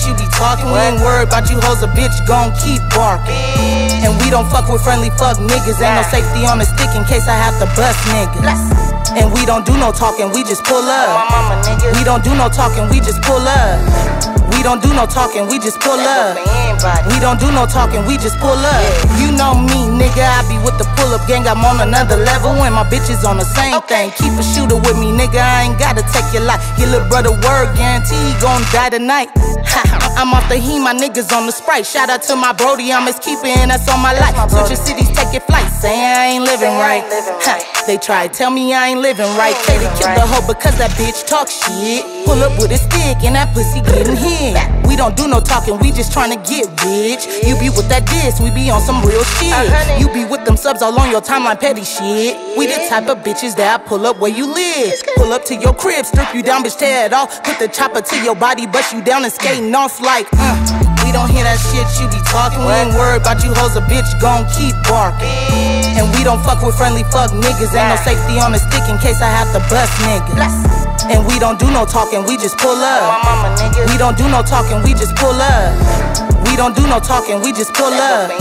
you be talking. We ain't worried about you hoes, a bitch gon' keep barking. And we don't fuck with friendly fuck niggas. Ain't no safety on the stick in case I have to bust niggas. And we don't do no talking, we just pull up. We don't do no talking, we just pull up. We don't do no talking, we just pull up. We don't do no talking, we just pull up. You know me, nigga, I be with the pull-up gang. I'm on another level and my bitches on the same thing. Keep a shooter with me, nigga, I ain't gotta take your life. Your little brother word, guarantee he gon' die tonight. I'm off the heat, my niggas on the Sprite. Shout out to my brody, I'm his keeper and that's on my life. Switching cities, taking flights, saying I ain't living right. They try to tell me I ain't living right. Katie killed the hoe because that bitch talk shit. Pull up with a stick and that pussy getting hit. We don't do no talking, we just tryna get rich. You be with that diss, we be on some real shit. You be with them subs all on your timeline, petty shit. We the type of bitches that I pull up where you live. Pull up to your crib, strip you down, bitch, tear it off. Put the chopper to your body, bust you down and skating off like We don't hear that shit you be talking. We ain't worried about you hoes, a bitch gon' keep barking. And we don't fuck with friendly fuck niggas. Ain't no safety on the stick in case I have to bust niggas. And we don't do no talking, we just pull up. We don't do no talking, we just pull up. We don't do no talking, we just pull up.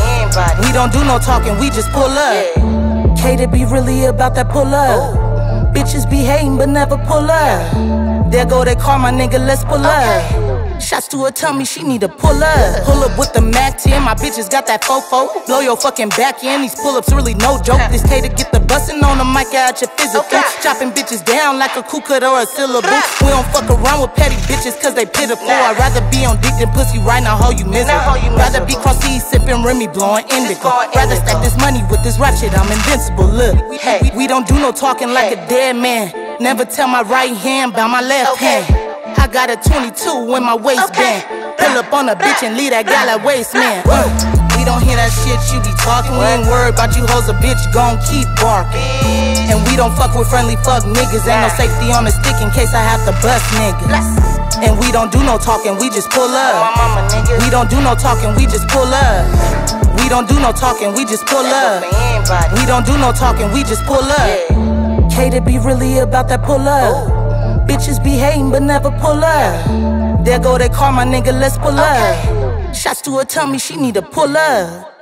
We don't do no talking, we just pull up. Katie be really about that pull up. Bitches be hating but never pull up. There go they call my nigga, let's pull up. Shots to her, tell me she need to pull up. Pull up with the Mac 10, my bitches got that fofo. Blow your fucking back in, these pull-ups really no joke. This K to get the bustin' on the mic out your physical. Chopping bitches down like a coup cut or a syllable. We don't fuck around with petty bitches cause they pitiful. I'd rather be on dick than pussy right now, hoe you miserable. Rather be cross seas sipping Remy blowing indigo. Rather stack this money with this rap shit, I'm invincible. Look, we don't do no talking like a dead man. Never tell my right hand by my left hand. I got a 22 in my waistband. Pull up on a bitch and leave that gal at waist, man. We don't hear that shit you be talking. We ain't worried about you hoes, a bitch gon' keep barking. And we don't fuck with friendly fuck niggas. Ain't no safety on the stick in case I have to bust niggas. And we don't do no talking, we just pull up. We don't do no talking, we just pull up. We don't do no talking, we just pull up. We don't do no talking, we just pull up. Katie be really about that pull up. Bitches be hating but never pull up. There go they call my nigga, let's pull up. Shots to her, tell me she need to pull up.